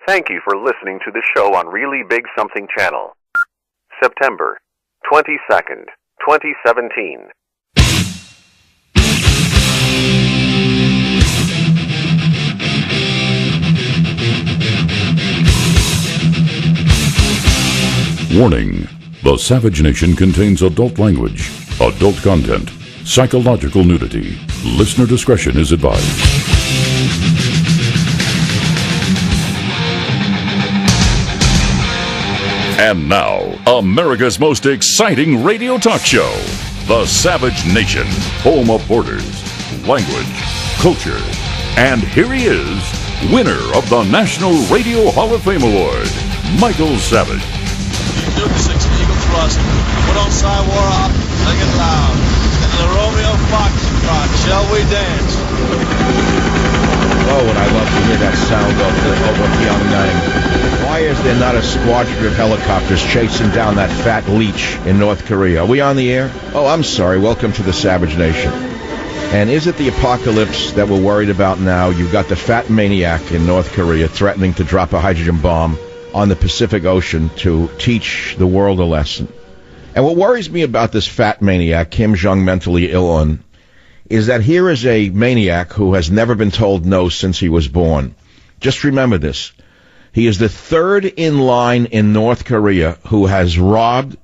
Thank you for listening to the show on Really Big Something channel. September 22nd, 2017. Warning: The Savage Nation contains adult language, adult content, psychological nudity. Listener discretion is advised. And now, America's most exciting radio talk show, The Savage Nation, home of borders, language, culture. And here he is, winner of the National Radio Hall of Fame Award, Michael Savage. Do the 6 Eagle thrust, put on Sidewar up, sing it loud. Into the Romeo Foxtrot, shall we dance? Oh, would I love to hear that sound over Pyongyang. Why is there not a squadron of helicopters chasing down that fat leech in North Korea? Are we on the air? Oh, I'm sorry. Welcome to the Savage Nation. And is it the apocalypse that we're worried about now? You've got the fat maniac in North Korea threatening to drop a hydrogen bomb on the Pacific Ocean to teach the world a lesson. And what worries me about this fat maniac, Kim Jong mentally ill-un, is that here is a maniac who has never been told no since he was born. Just remember this. He is the third in line in North Korea who has robbed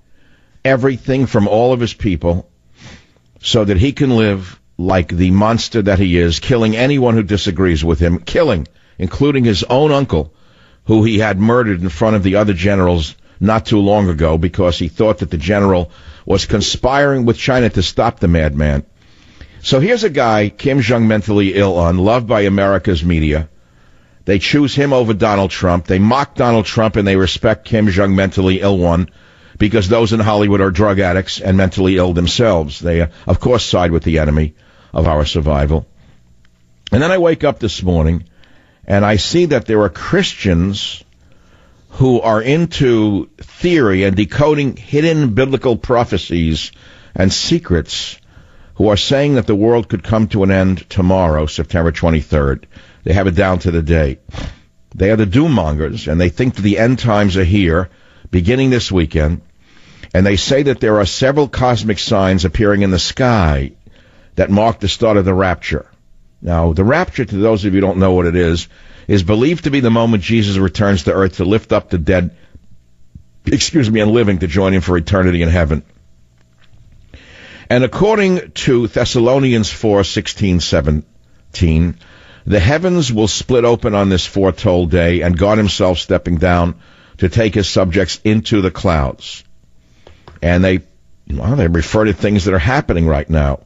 everything from all of his people so that he can live like the monster that he is, killing anyone who disagrees with him, killing, including his own uncle, who he had murdered in front of the other generals not too long ago because he thought that the general was conspiring with China to stop the madman. So here's a guy, Kim Jong mentally ill-un, loved by America's media. They choose him over Donald Trump. They mock Donald Trump and they respect Kim Jong mentally ill-one because those in Hollywood are drug addicts and mentally ill themselves. They, of course, side with the enemy of our survival. And then I wake up this morning and I see that there are Christians who are into theory and decoding hidden biblical prophecies and secrets who are saying that the world could come to an end tomorrow, September 23rd. They have it down to the day. They are the doom mongers, and they think that the end times are here, beginning this weekend. And they say that there are several cosmic signs appearing in the sky that mark the start of the rapture. Now, the rapture, to those of you who don't know what it is believed to be the moment Jesus returns to earth to lift up the dead, and living to join him for eternity in heaven. And according to Thessalonians 4:16-17, the heavens will split open on this foretold day, and God himself stepping down to take his subjects into the clouds. And they refer to things that are happening right now.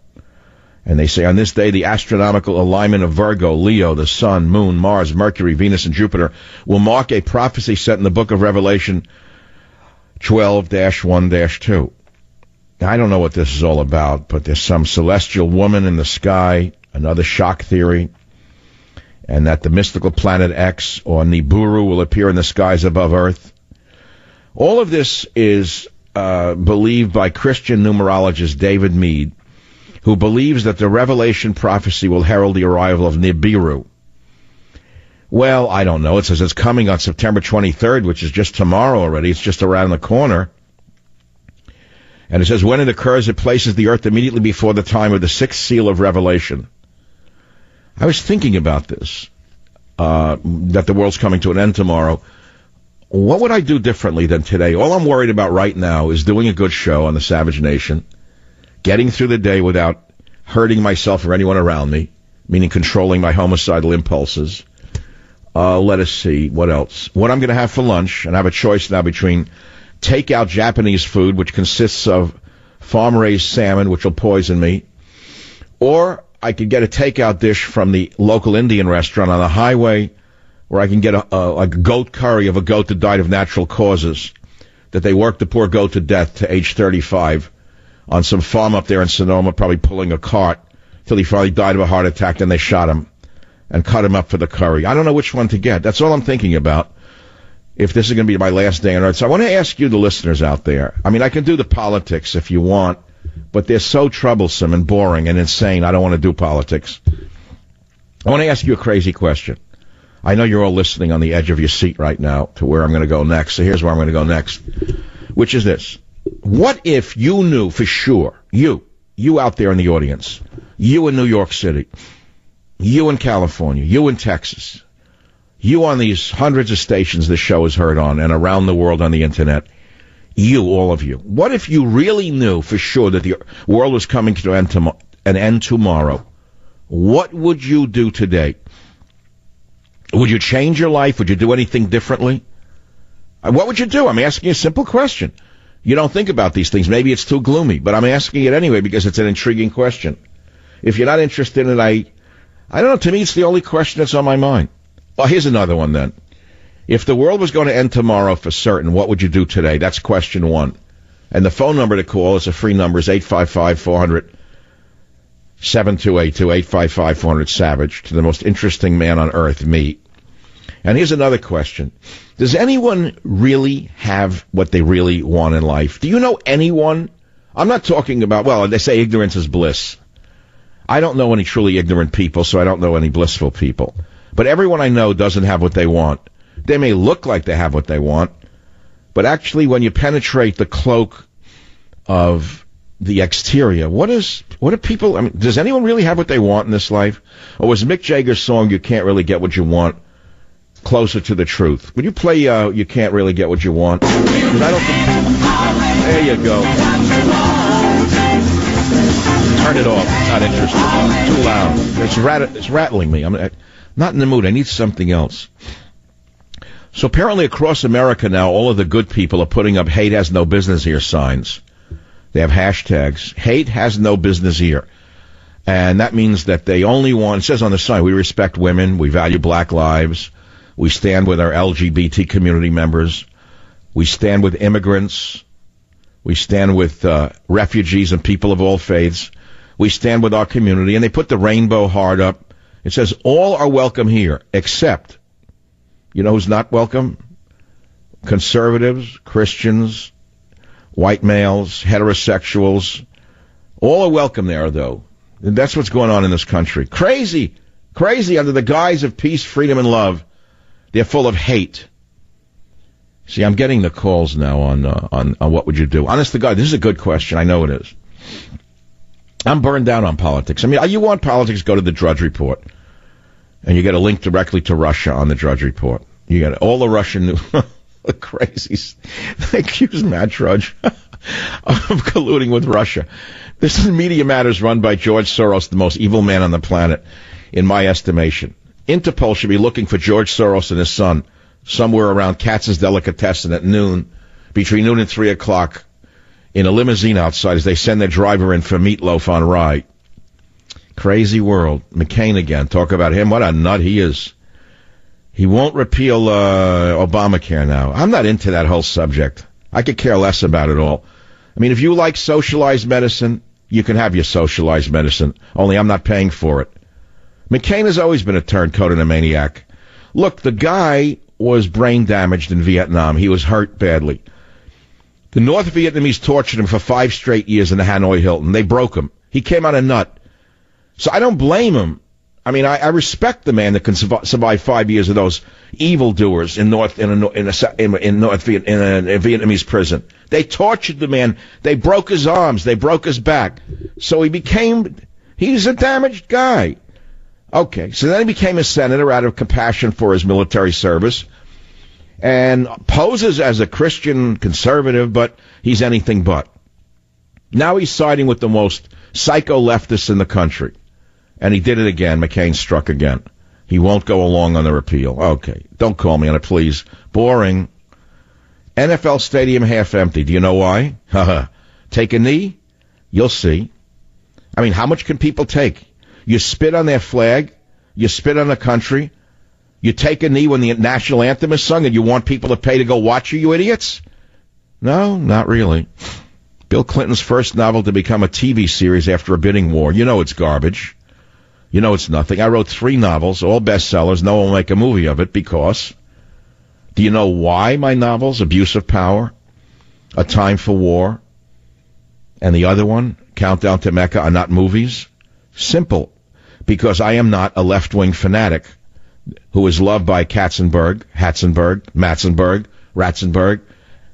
And they say, on this day, the astronomical alignment of Virgo, Leo, the Sun, Moon, Mars, Mercury, Venus, and Jupiter will mark a prophecy set in the book of Revelation 12-1-2. Now, I don't know what this is all about, but there's some celestial woman in the sky, another shock theory, and that the mystical planet X or Nibiru will appear in the skies above Earth. All of this is believed by Christian numerologist David Meade, who believes that the Revelation prophecy will herald the arrival of Nibiru. Well, I don't know. It says it's coming on September 23rd, which is just tomorrow already. It's just around the corner. And it says, when it occurs, it places the earth immediately before the time of the sixth seal of Revelation. I was thinking about this, that the world's coming to an end tomorrow. What would I do differently than today? All I'm worried about right now is doing a good show on the Savage Nation, getting through the day without hurting myself or anyone around me, meaning controlling my homicidal impulses. Let us see, what else? What I'm going to have for lunch, and I have a choice now between takeout Japanese food, which consists of farm-raised salmon, which will poison me, or I could get a takeout dish from the local Indian restaurant on the highway where I can get a goat curry of a goat that died of natural causes, that they worked the poor goat to death to age 35 on some farm up there in Sonoma, probably pulling a cart till he finally died of a heart attack, then they shot him and cut him up for the curry. I don't know which one to get. That's all I'm thinking about, if this is going to be my last day on earth. So I want to ask you, the listeners out there, I mean, I can do the politics if you want, but they're so troublesome and boring and insane, I don't want to do politics. I want to ask you a crazy question. I know you're all listening on the edge of your seat right now to where I'm going to go next. So here's where I'm going to go next, which is this. What if you knew for sure, you out there in the audience, you in New York City, you in California, you in Texas, you on these hundreds of stations this show is heard on and around the world on the internet, you, all of you, what if you really knew for sure that the world was coming to an end tomorrow? What would you do today? Would you change your life? Would you do anything differently? What would you do? I'm asking you a simple question. You don't think about these things. Maybe it's too gloomy, but I'm asking it anyway because it's an intriguing question. If you're not interested in it, I don't know. To me, it's the only question that's on my mind. Well, here's another one then. If the world was going to end tomorrow for certain, what would you do today? That's question one. And the phone number to call is a free number, is 855-400-7282, 855-400-SAVAGE, to the most interesting man on earth, me. And here's another question. Does anyone really have what they really want in life? Do you know anyone? I'm not talking about, well, they say ignorance is bliss. I don't know any truly ignorant people, so I don't know any blissful people. But everyone I know doesn't have what they want. They may look like they have what they want, but actually when you penetrate the cloak of the exterior, what do people, I mean, does anyone really have what they want in this life? Or was Mick Jagger's song, You Can't Really Get What You Want, closer to the truth? Would you play You Can't Really Get What You Want? 'Cause I don't think... There you go. Turn it off. Not interested. Too loud. It's rattling me. I'm not in the mood. I need something else. So apparently across America now, all of the good people are putting up hate has no business here signs. They have hashtags. Hate has no business here. And that means that they only want, it says on the sign, we respect women, we value black lives, we stand with our LGBT community members, we stand with immigrants, we stand with refugees and people of all faiths, we stand with our community, and they put the rainbow heart up. It says all are welcome here, except, you know who's not welcome? Conservatives, Christians, white males, heterosexuals. All are welcome there, though. And that's what's going on in this country. Crazy under the guise of peace, freedom, and love. They're full of hate. See, I'm getting the calls now on what would you do. Honest to God, this is a good question. I know it is. I'm burned out on politics. I mean, you want politics, go to the Drudge Report. And you get a link directly to Russia on the Drudge Report. You get all the Russian news. The crazies. They accuse Matt Drudge of colluding with Russia. This is Media Matters run by George Soros, the most evil man on the planet, in my estimation. Interpol should be looking for George Soros and his son somewhere around Katz's Delicatessen at noon, between noon and 3 o'clock, in a limousine outside as they send their driver in for meatloaf on rye. Crazy world. McCain again. Talk about him. What a nut he is. He won't repeal Obamacare now. I'm not into that whole subject. I could care less about it all. I mean, if you like socialized medicine, you can have your socialized medicine, only I'm not paying for it. McCain has always been a turncoat and a maniac. Look, the guy was brain damaged in Vietnam. He was hurt badly. The North Vietnamese tortured him for 5 straight years in the Hanoi Hilton. They broke him. He came out a nut. So I don't blame him. I mean, I respect the man that can survive 5 years of those evildoers in a Vietnamese prison. They tortured the man. They broke his arms. They broke his back. So he's a damaged guy. Okay, so then he became a senator out of compassion for his military service and poses as a Christian conservative, but he's anything but. Now he's siding with the most psycho leftists in the country. And he did it again. McCain struck again. He won't go along on the repeal. Okay, don't call me on it, please. Boring. NFL stadium half empty. Do you know why? Take a knee? You'll see. I mean, how much can people take? You spit on their flag. You spit on the country. You take a knee when the national anthem is sung and you want people to pay to go watch you idiots? No, not really. Bill Clinton's first novel to become a TV series after a bidding war. You know it's garbage. You know it's nothing. I wrote 3 novels, all bestsellers. No one will make a movie of it because... Do you know why my novels, Abuse of Power, A Time for War, and the other one, Countdown to Mecca, are not movies? Simple. Because I am not a left-wing fanatic. who is loved by Katzenberg, Hatzenberg, Matzenberg, Ratzenberg,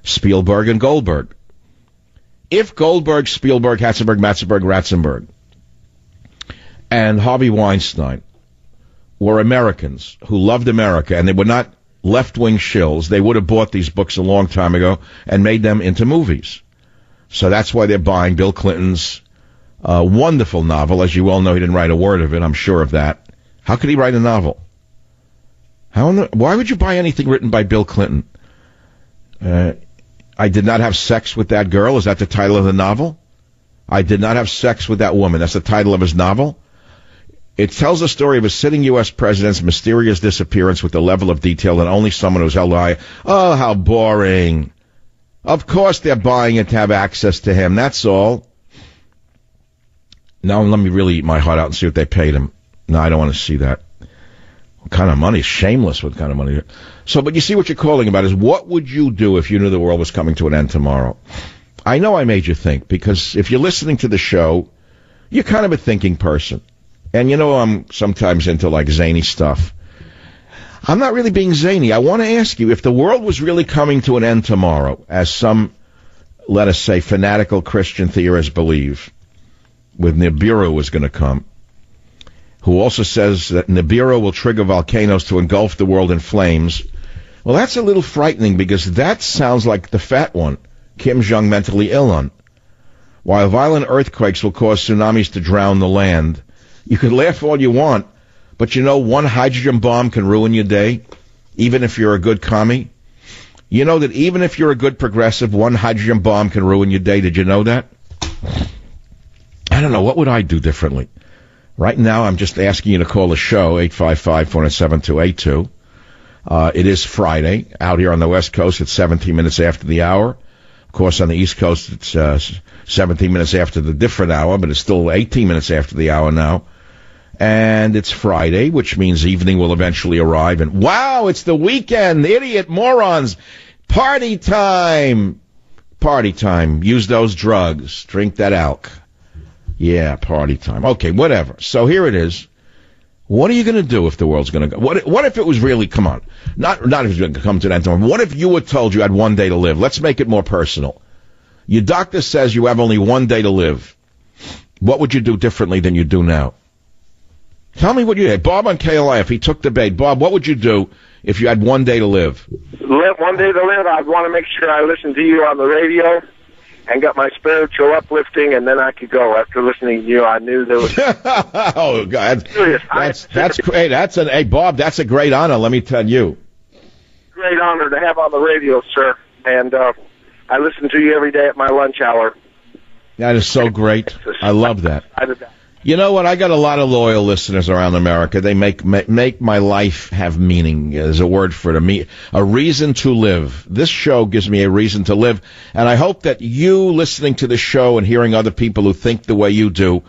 Spielberg, and Goldberg. If Goldberg, Spielberg, Hatzenberg, Matzenberg, Ratzenberg, and Harvey Weinstein were Americans who loved America, and they were not left-wing shills, they would have bought these books a long time ago and made them into movies. So that's why they're buying Bill Clinton's wonderful novel. As you all know, he didn't write a word of it, I'm sure of that. How could he write a novel? Why would you buy anything written by Bill Clinton? I did not have sex with that girl. Is that the title of the novel? I did not have sex with that woman. That's the title of his novel? It tells the story of a sitting U.S. president's mysterious disappearance with a level of detail that only someone who's held high. Oh, how boring. Of course they're buying it to have access to him. That's all. Now let me really eat my heart out and see what they paid him. No, I don't want to see that. What kind of money? Shameless what kind of money. So, but you see what you're calling about is what would you do if you knew the world was coming to an end tomorrow? I know I made you think, because if you're listening to the show, you're kind of a thinking person. And you know I'm sometimes into like zany stuff. I'm not really being zany. I want to ask you, if the world was really coming to an end tomorrow, as some, let us say, fanatical Christian theorists believe, with Nibiru was going to come, who also says that Nibiru will trigger volcanoes to engulf the world in flames. Well, that's a little frightening, because that sounds like the fat one, Kim Jong mentally ill on. While violent earthquakes will cause tsunamis to drown the land, you can laugh all you want, but you know one hydrogen bomb can ruin your day, even if you're a good commie? You know that even if you're a good progressive, one hydrogen bomb can ruin your day. Did you know that? I don't know. What would I do differently? Right now, I'm just asking you to call the show, 855-407-282. It is Friday. Out here on the West Coast, it's 17 minutes after the hour. Of course, on the East Coast, it's 17 minutes after the different hour, but it's still 18 minutes after the hour now. And it's Friday, which means evening will eventually arrive. And wow, it's the weekend, idiot morons. Party time. Party time. Use those drugs. Drink that alk. Yeah, party time. Okay, whatever. So here it is. What are you going to do if the world's going to go? What if it was really, come on, not if it's going to come to an end. What if you were told you had one day to live? Let's make it more personal. Your doctor says you have only one day to live. What would you do differently than you do now? Tell me what you did. Bob on KLIF, he took the bait. Bob, what would you do if you had one day to live? One day to live, I'd want to make sure I listen to you on the radio and got my spiritual uplifting, and then I could go. After listening to you, I knew there was... Oh, God. That's great. Hey, Bob, that's a great honor, let me tell you. Great honor to have on the radio, sir. And I listen to you every day at my lunch hour. That is so great. I love that. You know what? I got a lot of loyal listeners around America. They make my life have meaning. There's a word for it, a reason to live. This show gives me a reason to live, and I hope that you listening to the show and hearing other people who think the way you do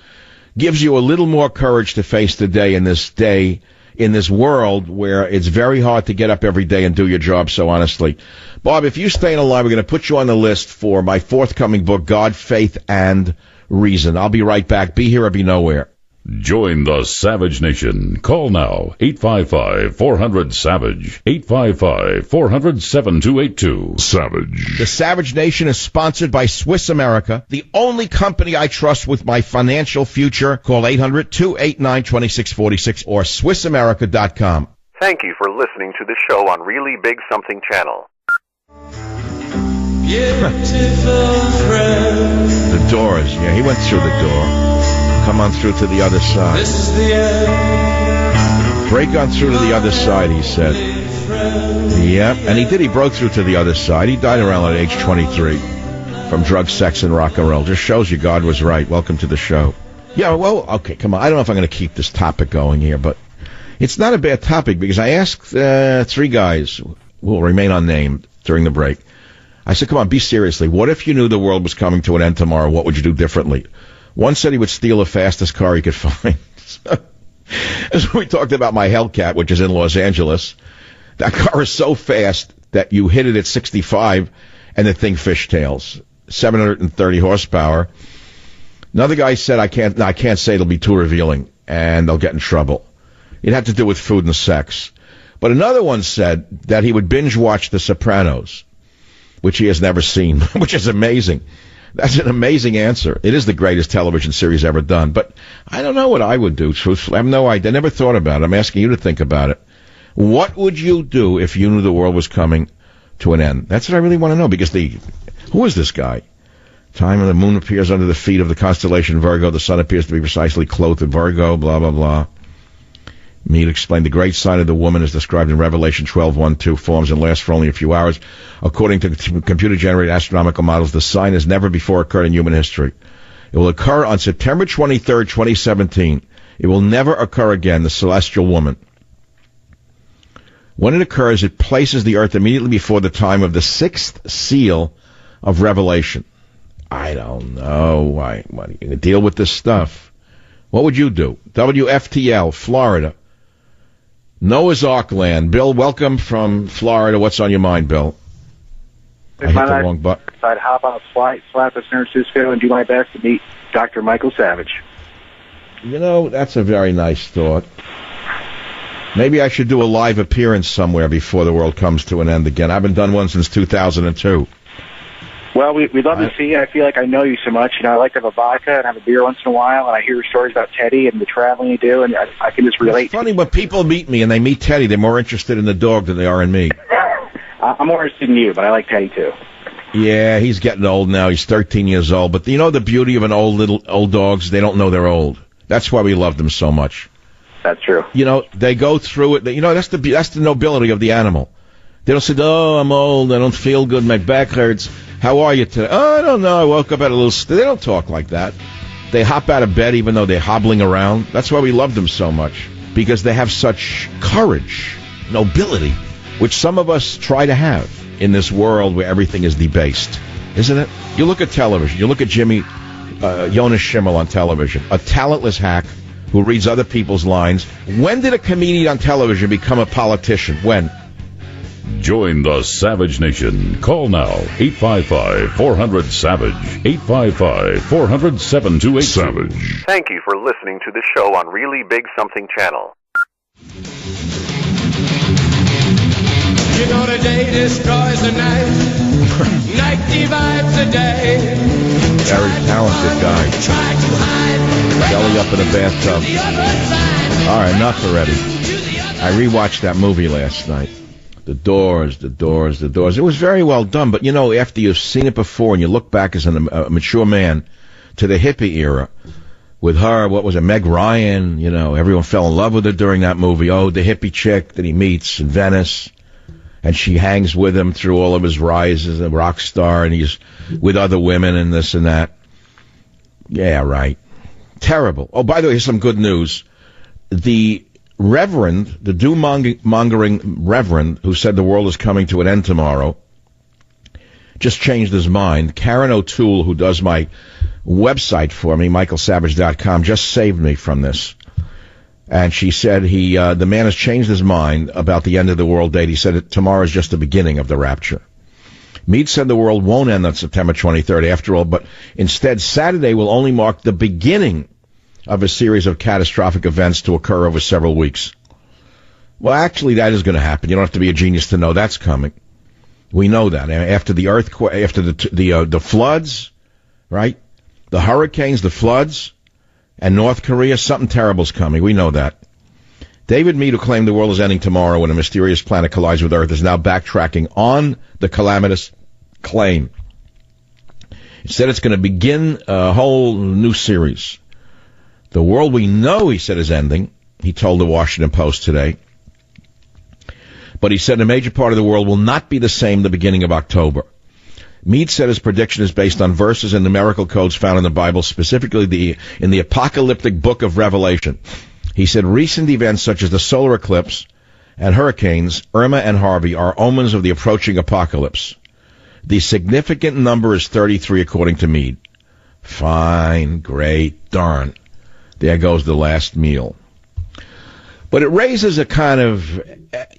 gives you a little more courage to face the day in this world where it's very hard to get up every day and do your job so honestly. Bob, if you stay alive, we're going to put you on the list for my forthcoming book, God, Faith, and Reason. I'll be right back. Be here or be nowhere. Join the Savage Nation. Call now, 855-400-SAVAGE, 855-400-7282. Savage. The Savage Nation is sponsored by Swiss America, the only company I trust with my financial future. Call 800-289-2646 or SwissAmerica.com. Thank you for listening to the show on Really Big Something channel. The Doors. Yeah, he went through the door. Come on through to the other side. This is the end. Break on through to the other side, he said. Yep, and he did. He broke through to the other side. He died around at age 23 from drugs, sex, and rock and roll. Just shows you God was right. Welcome to the show. Yeah, well, okay, come on. I don't know if I'm going to keep this topic going here, but it's not a bad topic because I asked three guys who will remain unnamed during the break. I said, come on, be seriously. What if you knew the world was coming to an end tomorrow? What would you do differently? One said he would steal the fastest car he could find. As we talked about my Hellcat, which is in Los Angeles, that car is so fast that you hit it at 65 and the thing fishtails. 730 horsepower. Another guy said, I can't say, it'll be too revealing and they'll get in trouble. It had to do with food and sex. But another one said that he would binge watch The Sopranos, which he has never seen, which is amazing. That's an amazing answer. It is the greatest television series ever done. But I don't know what I would do, truthfully. I have no idea. I never thought about it. I'm asking you to think about it. What would you do if you knew the world was coming to an end? That's what I really want to know, because who is this guy? Time when the moon appears under the feet of the constellation Virgo, the sun appears to be precisely clothed in Virgo, blah, blah, blah. Mead explained the great sign of the woman as described in Revelation 12:1-2 forms and lasts for only a few hours. According to computer-generated astronomical models, the sign has never before occurred in human history. It will occur on September 23rd, 2017. It will never occur again, the celestial woman. When it occurs, it places the earth immediately before the time of the sixth seal of Revelation. I don't know. Why are you going to deal with this stuff? What would you do? WFTL, Florida. Noah's Ark land. Bill, welcome from Florida. What's on your mind, Bill? I hit the wrong button. I'd hop on a flight, fly up to San Francisco, and do my best to meet Dr. Michael Savage. You know, that's a very nice thought. Maybe I should do a live appearance somewhere before the world comes to an end again. I haven't done one since 2002. Well, we'd love to see you. I feel like I know you so much. You know, I like to have a vodka and have a beer once in a while, and I hear stories about Teddy and the traveling you do, and I can just relate. It's funny, when people meet me and they meet Teddy, they're more interested in the dog than they are in me. I'm more interested in you, but I like Teddy too. Yeah, he's getting old now. He's 13 years old. But you know the beauty of old dogs? They don't know they're old. That's why we love them so much. That's true. You know, they go through it. You know, that's the nobility of the animal. They don't say, "Oh, I'm old. I don't feel good. My back hurts. How are you today?" "Oh, I don't know. I woke up at a little..." They don't talk like that. They hop out of bed even though they're hobbling around. That's why we love them so much, because they have such courage, nobility, which some of us try to have in this world where everything is debased, isn't it? You look at television. You look at Jonas Schimmel on television, a talentless hack who reads other people's lines. When did a comedian on television become a politician? When? Join the Savage Nation. Call now, 855-400-SAVAGE, 855-400-7282. Savage. Thank you for listening to the show on Really Big Something channel. You know the day destroys the night. Night divides the day. Very talented guy. Belly up in a bathtub. All right, enough already. I rewatched that movie last night. The Doors. It was very well done, but you know, after you've seen it before and you look back as a mature man to the hippie era with her, what was it, Meg Ryan, you know, everyone fell in love with her during that movie. Oh, the hippie chick that he meets in Venice, and she hangs with him through all of his rises, a rock star, and he's with other women and this and that. Yeah, right. Terrible. Oh, by the way, here's some good news. The doom-mongering reverend who said the world is coming to an end tomorrow just changed his mind. Karen O'Toole, who does my website for me, michaelsavage.com, just saved me from this. And she said the man has changed his mind about the end of the world date. He said tomorrow is just the beginning of the rapture. Meade said the world won't end on September 23rd after all, but instead Saturday will only mark the beginning of a series of catastrophic events to occur over several weeks. Well, actually, that is going to happen. You don't have to be a genius to know that's coming. We know that. After the earthquake, after the floods, right? The hurricanes, the floods, and North Korea, something terrible's coming. We know that. David Meade, who claimed the world is ending tomorrow when a mysterious planet collides with Earth, is now backtracking on the calamitous claim. Instead, it's going to begin a whole new series. The world we know, he said, is ending, he told the Washington Post today. But he said a major part of the world will not be the same the beginning of October. Meade said his prediction is based on verses and numerical codes found in the Bible, specifically in the apocalyptic book of Revelation. He said recent events such as the solar eclipse and hurricanes, Irma and Harvey, are omens of the approaching apocalypse. The significant number is 33, according to Meade. Fine, great, darn. There goes the last meal. But it raises a kind of,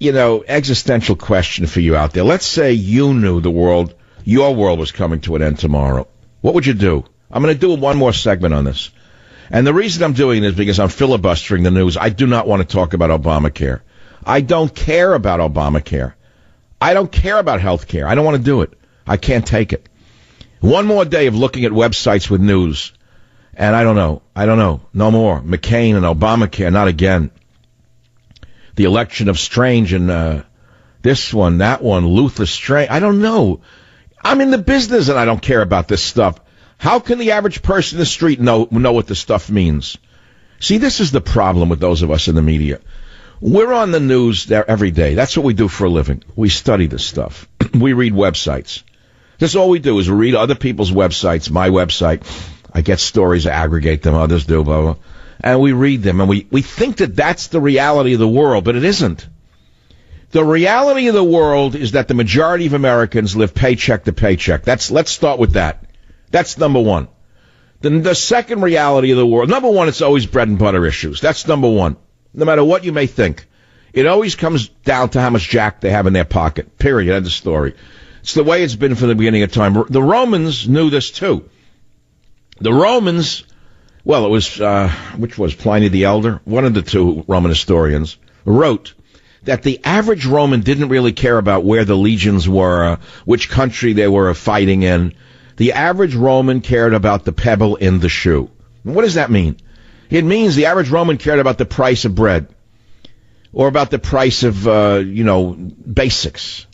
existential question for you out there. Let's say you knew your world was coming to an end tomorrow. What would you do? I'm going to do one more segment on this. And the reason I'm doing it is because I'm filibustering the news. I do not want to talk about Obamacare. I don't care about Obamacare. I don't care about health care. I don't want to do it. I can't take it. One more day of looking at websites with news, and I don't know. No more. McCain and Obamacare, not again. The election of Strange and this one, that one, Luther Strange. I don't know. I'm in the business and I don't care about this stuff. How can the average person in the street know what this stuff means? See, this is the problem with those of us in the media. We're on the news there every day. That's what we do for a living. We study this stuff. We read websites. That's all we do is read other people's websites, my website. I get stories, I aggregate them, others do, blah, blah. And we read them, and we think that that's the reality of the world, but it isn't. The reality of the world is that the majority of Americans live paycheck to paycheck. Let's start with that. That's number one. Then the second reality of the world, number one, it's always bread and butter issues. That's number one. No matter what you may think, it always comes down to how much jack they have in their pocket. Period. End of story. It's the way it's been from the beginning of time. The Romans knew this too. The Romans, well, it was, which was Pliny the Elder? One of the two Roman historians wrote that the average Roman didn't really care about where the legions were, which country they were fighting in. The average Roman cared about the pebble in the shoe. What does that mean? It means the average Roman cared about the price of bread or about the price of, basics.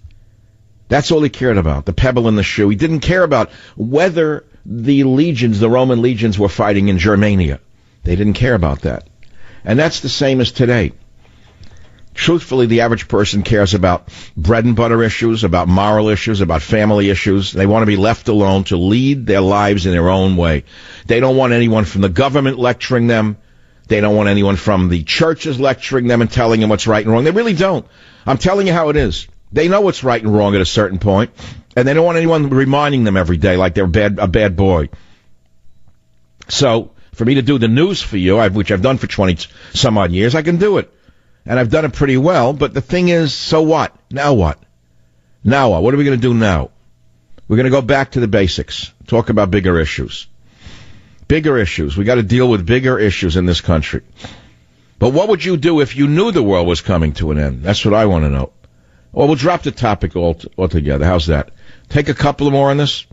That's all he cared about, the pebble in the shoe. He didn't care about whether the Roman legions were fighting in Germania. They didn't care about that. And that's the same as today. Truthfully, the average person cares about bread and butter issues, about moral issues, about family issues. They want to be left alone to lead their lives in their own way. They don't want anyone from the government lecturing them. They don't want anyone from the churches lecturing them and telling them what's right and wrong. They really don't. I'm telling you how it is. They know what's right and wrong at a certain point, and they don't want anyone reminding them every day like they're a bad boy. So, for me to do the news for you, which I've done for 20-some-odd years, I can do it. And I've done it pretty well, but the thing is, so what? Now what? Now what? What are we going to do now? We're going to go back to the basics, talk about bigger issues. Bigger issues. We got to deal with bigger issues in this country. But what would you do if you knew the world was coming to an end? That's what I want to know. Well, we'll drop the topic altogether. How's that? Take a couple more on this.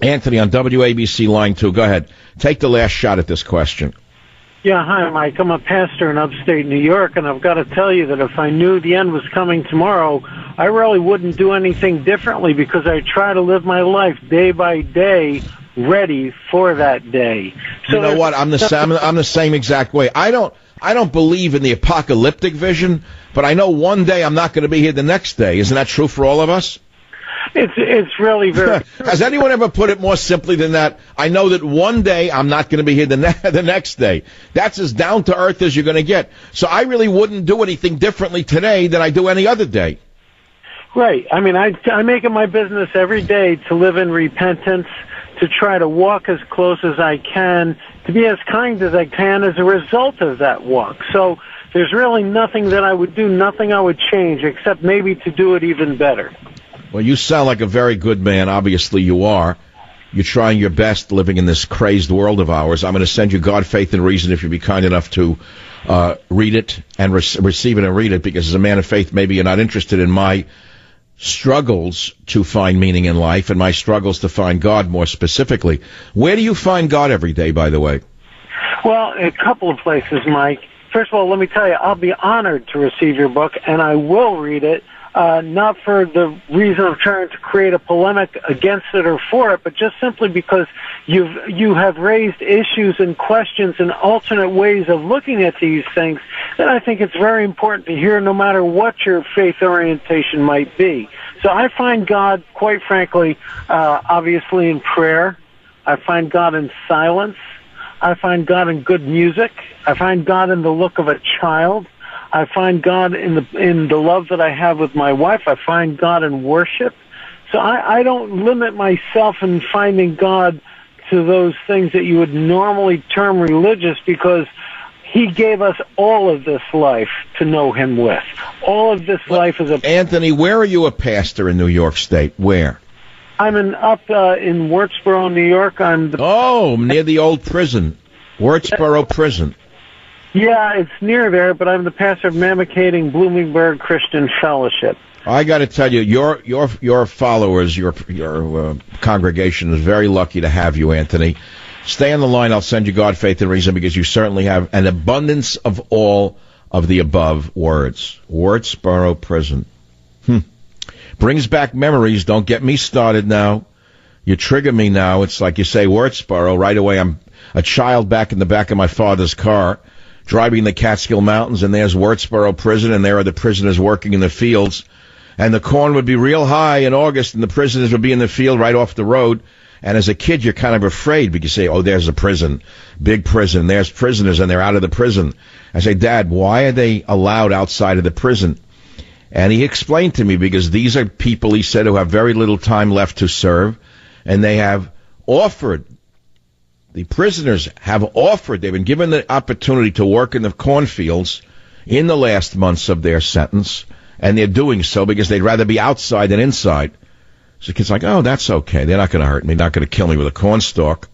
Anthony on WABC line 2. Go ahead. Take the last shot at this question. Yeah, hi, Mike. I'm a pastor in upstate New York, and I've got to tell you that if I knew the end was coming tomorrow, I really wouldn't do anything differently because I try to live my life day by day ready for that day. So you know what? I'm the same exact way. I don't believe in the apocalyptic vision, but I know one day I'm not going to be here the next day. Isn't that true for all of us? It's really very true. Has anyone ever put it more simply than that? I know that one day I'm not going to be here the next day. That's as down to earth as you're going to get. So I really wouldn't do anything differently today than I do any other day. Right. I mean, I make it my business every day to live in repentance, to try to walk as close as I can, to be as kind as I can as a result of that walk. So there's really nothing that I would do, nothing I would change, except maybe to do it even better. Well, you sound like a very good man. Obviously, you are. You're trying your best living in this crazed world of ours. I'm going to send you God, Faith, and Reason if you'd be kind enough to read it and receive it and read it, because as a man of faith, maybe you're not interested in my struggles to find meaning in life and my struggles to find God more specifically. Where do you find God every day, by the way? Well, a couple of places, Mike. First of all, let me tell you, I'll be honored to receive your book, and I will read it. Not for the reason of trying to create a polemic against it or for it, but just simply because you have raised issues and questions and alternate ways of looking at these things that I think it's very important to hear, no matter what your faith orientation might be. So I find God, quite frankly, obviously in prayer. I find God in silence. I find God in good music. I find God in the look of a child. I find God in the love that I have with my wife. I find God in worship. So I don't limit myself in finding God to those things that you would normally term religious, because He gave us all of this life to know Him with. All of this life is a... Anthony, where are you a pastor in New York State? Where? I'm in Wurtsboro, New York. near the old prison. Wurtsboro Prison. Yeah, it's near there, but I'm the pastor of Mamakating Bloomingburg Christian Fellowship. I got to tell you, your followers, your congregation is very lucky to have you, Anthony. Stay on the line. I'll send you God, Faith, and Reason, because you certainly have an abundance of all of the above words. Wurtsboro Prison. Brings back memories. Don't get me started now. You trigger me now. It's like you say Wurtsboro. Right away, I'm a child back in the back of my father's car, driving the Catskill Mountains, and there's Wurtsboro Prison, and there are the prisoners working in the fields. And the corn would be real high in August, and the prisoners would be in the field right off the road. And as a kid, you're kind of afraid because you say, oh, there's a prison, big prison. There's prisoners, and they're out of the prison. I say, Dad, why are they allowed outside of the prison? And he explained to me, because these are people, he said, who have very little time left to serve, and they have offered, the prisoners have offered, they've been given the opportunity to work in the cornfields in the last months of their sentence, and they're doing so because they'd rather be outside than inside. So the kid's like, oh, that's okay. They're not going to hurt me, not going to kill me with a cornstalk.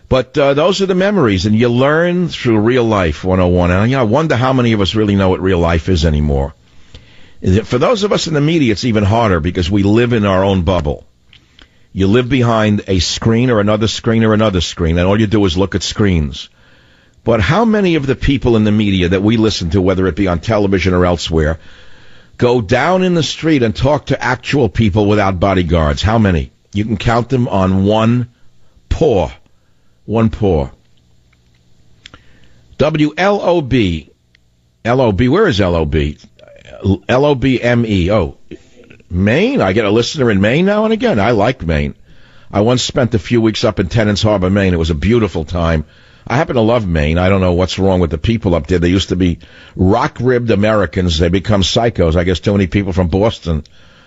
But those are the memories, and you learn through Real Life 101. And I wonder how many of us really know what real life is anymore. For those of us in the media, it's even harder because we live in our own bubble. You live behind a screen or another screen or another screen, and all you do is look at screens. But how many of the people in the media that we listen to, whether it be on television or elsewhere, go down in the street and talk to actual people without bodyguards? How many? You can count them on one paw. One paw. WLOB. LOB, where is LOB? LOBME. Oh, Maine? I get a listener in Maine now and again. I like Maine. I once spent a few weeks up in Tennant's Harbor, Maine. It was a beautiful time. I happen to love Maine. I don't know what's wrong with the people up there. They used to be rock-ribbed Americans. They become psychos. I guess too many people from Boston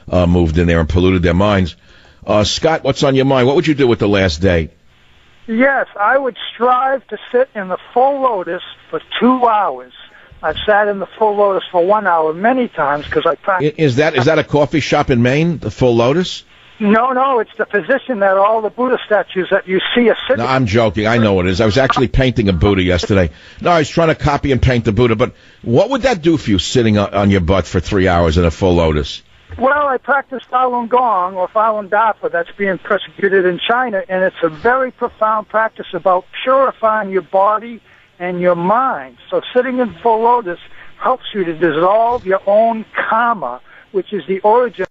moved in there and polluted their minds. Scott, what's on your mind? What would you do with the last day? Yes, I would strive to sit in the full lotus for 2 hours. I've sat in the full lotus for 1 hour many times because I practice. Is that a coffee shop in Maine, the full lotus? No, it's the position that all the Buddha statues that you see are sitting. No, I'm joking. I know what it is. I was actually painting a Buddha yesterday. No, I was trying to copy and paint the Buddha, but what would that do for you sitting on your butt for 3 hours in a full lotus? Well, I practice Falun Gong or Falun Dafa that's being persecuted in China, and it's a very profound practice about purifying your body and your mind. So sitting in full lotus helps you to dissolve your own karma, which is the origin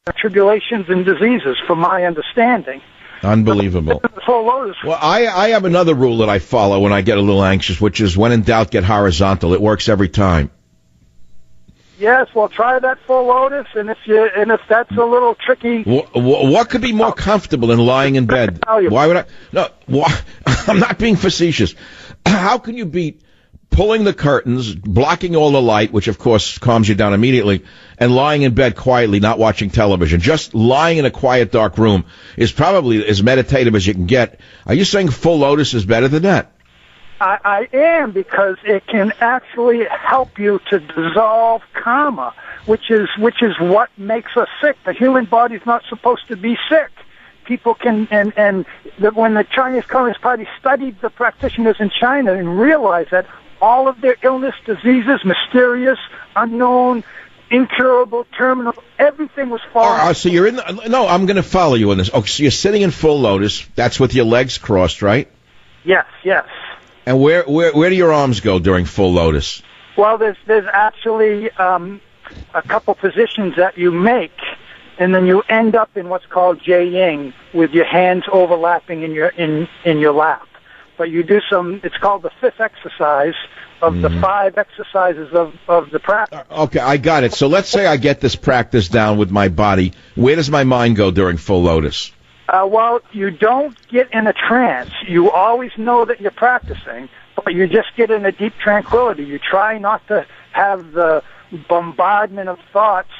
of tribulations and diseases, from my understanding. Unbelievable. Full lotus. Well, I have another rule that I follow when I get a little anxious, which is when in doubt, get horizontal. It works every time. Yes, well, try that full lotus, and if that's a little tricky. What could be more comfortable than lying in bed? Why would I? No, I'm not being facetious. How can you beat pulling the curtains, blocking all the light, which of course calms you down immediately, and lying in bed quietly, not watching television? Just lying in a quiet, dark room is probably as meditative as you can get. Are you saying full lotus is better than that? I am, because it can actually help you to dissolve karma, which is what makes us sick. The human body's not supposed to be sick. People can, when the Chinese Communist Party studied the practitioners in China and realized that all of their illness, diseases, mysterious, unknown, incurable, terminal, everything was falling. So you're in no, I'm going to follow you on this. Okay, so you're sitting in full lotus. That's with your legs crossed, right? Yes. And where do your arms go during full lotus? Well, there's actually a couple positions that you make, and then you end up in what's called Jie-Ying, with your hands overlapping in your lap. But you do it's called the fifth exercise of the 5 exercises of the practice. Okay, I got it. So let's say I get this practice down with my body. Where does my mind go during full lotus? Well, you don't get in a trance. You always know that you're practicing, but you just get in a deep tranquility. You try not to have the bombardment of thoughts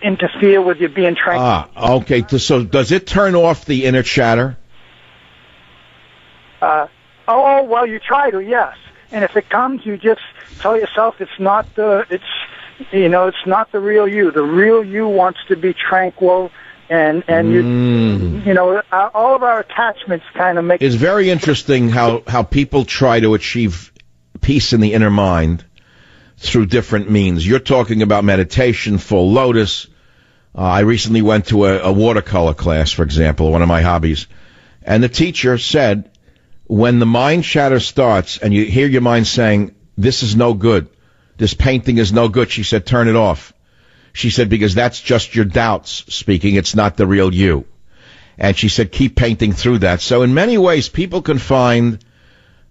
interfere with you being tranquil. Okay. So does it turn off the inner chatter? Well, you try to, yes. And if it comes, you just tell yourself it's not the real you. The real you wants to be tranquil. And all of our attachments kind of make. It's very interesting how people try to achieve peace in the inner mind through different means. You're talking about meditation, full lotus. I recently went to a watercolor class, for example, one of my hobbies. And the teacher said, when the mind chatter starts and you hear your mind saying, this is no good, this painting is no good, she said, turn it off. She said, because that's just your doubts speaking. It's not the real you. And she said, keep painting through that. So in many ways, people can find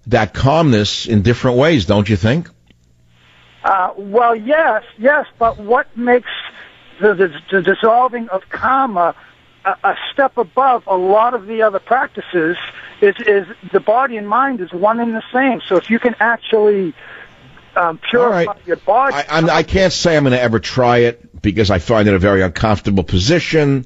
that calmness in different ways, don't you think? Well, yes, but what makes the dissolving of karma a step above a lot of the other practices is the body and mind is one and the same. So if you can actually purify your body... I can't say I'm going to ever try it because I find it a very uncomfortable position.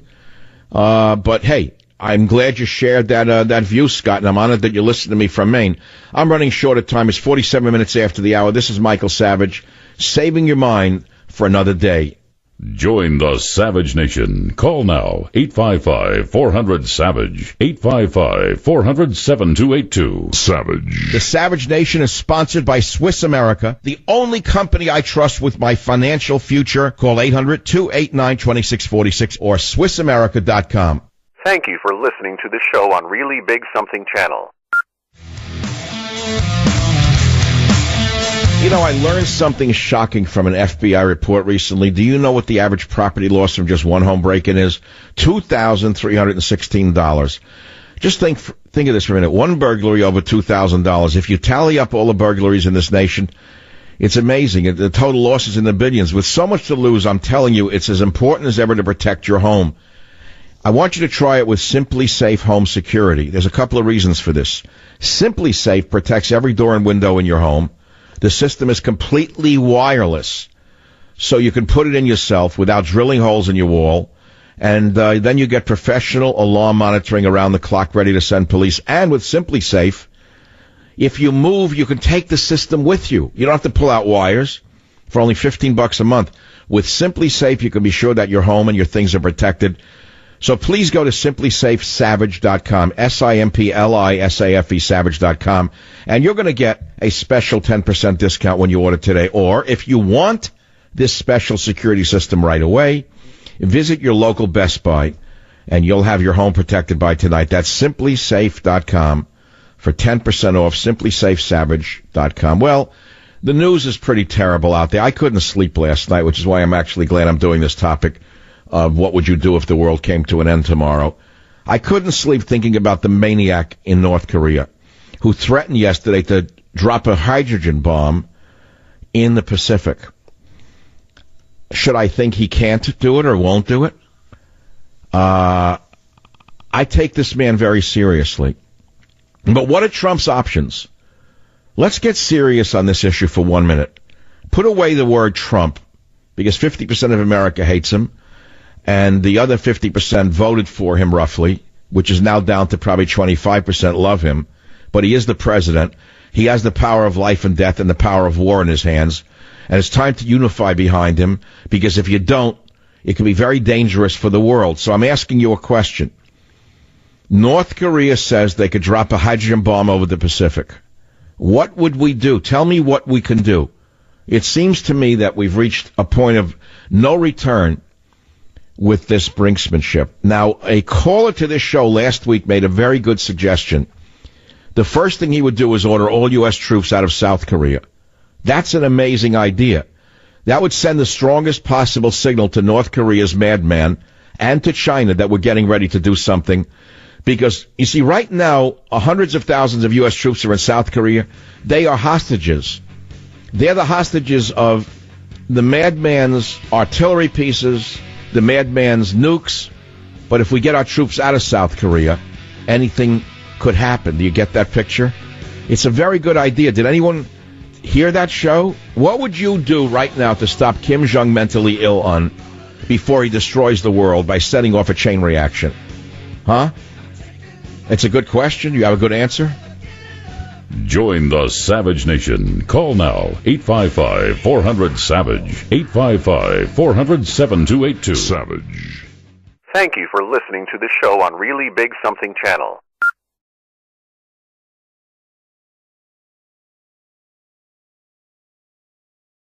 But hey, I'm glad you shared that view, Scott, and I'm honored that you listened to me from Maine. I'm running short of time. It's 47 minutes after the hour. This is Michael Savage, saving your mind for another day. Join the Savage Nation. Call now, 855-400-SAVAGE, 855-400-7282. Savage. The Savage Nation is sponsored by Swiss America, the only company I trust with my financial future. Call 800-289-2646 or SwissAmerica.com. Thank you for listening to the show on Really Big Something channel. You know, I learned something shocking from an FBI report recently. Do you know what the average property loss from just one home break-in is? $2,316. Just think of this for a minute. One burglary over $2,000. If you tally up all the burglaries in this nation, it's amazing. The total loss is in the billions. With so much to lose, I'm telling you, it's as important as ever to protect your home. I want you to try it with Simply Safe Home Security. There's a couple of reasons for this. Simply Safe protects every door and window in your home. The system is completely wireless, so you can put it in yourself without drilling holes in your wall, and then you get professional alarm monitoring around the clock ready to send police. And with Simply Safe, if you move, you can take the system with you. You don't have to pull out wires for only $15 a month. With Simply Safe, you can be sure that your home and your things are protected. So please go to simplysafesavage.com, SIMPLISAFE savage.com, and you're going to get a special 10% discount when you order today. Or if you want this special security system right away, visit your local Best Buy, and you'll have your home protected by tonight. That's simplysafe.com for 10% off, simplysafesavage.com. Well, the news is pretty terrible out there. I couldn't sleep last night, which is why I'm actually glad I'm doing this topic of what would you do if the world came to an end tomorrow. I couldn't sleep thinking about the maniac in North Korea who threatened yesterday to drop a hydrogen bomb in the Pacific. Should I think he can't do it or won't do it? I take this man very seriously. But what are Trump's options? Let's get serious on this issue for 1 minute. Put away the word Trump, because 50% of America hates him. And the other 50% voted for him roughly, which is now down to probably 25% love him. But he is the president. He has the power of life and death and the power of war in his hands. And it's time to unify behind him, because if you don't, it can be very dangerous for the world. So I'm asking you a question. North Korea says they could drop a hydrogen bomb over the Pacific. What would we do? Tell me what we can do. It seems to me that we've reached a point of no return with this brinksmanship. Now, a caller to this show last week made a very good suggestion. The first thing he would do is order all U.S. troops out of South Korea. That's an amazing idea. That would send the strongest possible signal to North Korea's madman and to China that we're getting ready to do something. Because, you see, right now, hundreds of thousands of U.S. troops are in South Korea. They are hostages. They're the hostages of the madman's artillery pieces, the madman's nukes. But if we get our troops out of South Korea, anything could happen. Do you get that picture? It's a very good idea. Did anyone hear that show? What would you do right now to stop Kim Jong mentally ill on before he destroys the world by setting off a chain reaction? Huh? It's a good question. You have a good answer? Join the Savage Nation. Call now, 855-400-SAVAGE, 855-400-7282. Savage. Thank you for listening to the show on Really Big Something channel.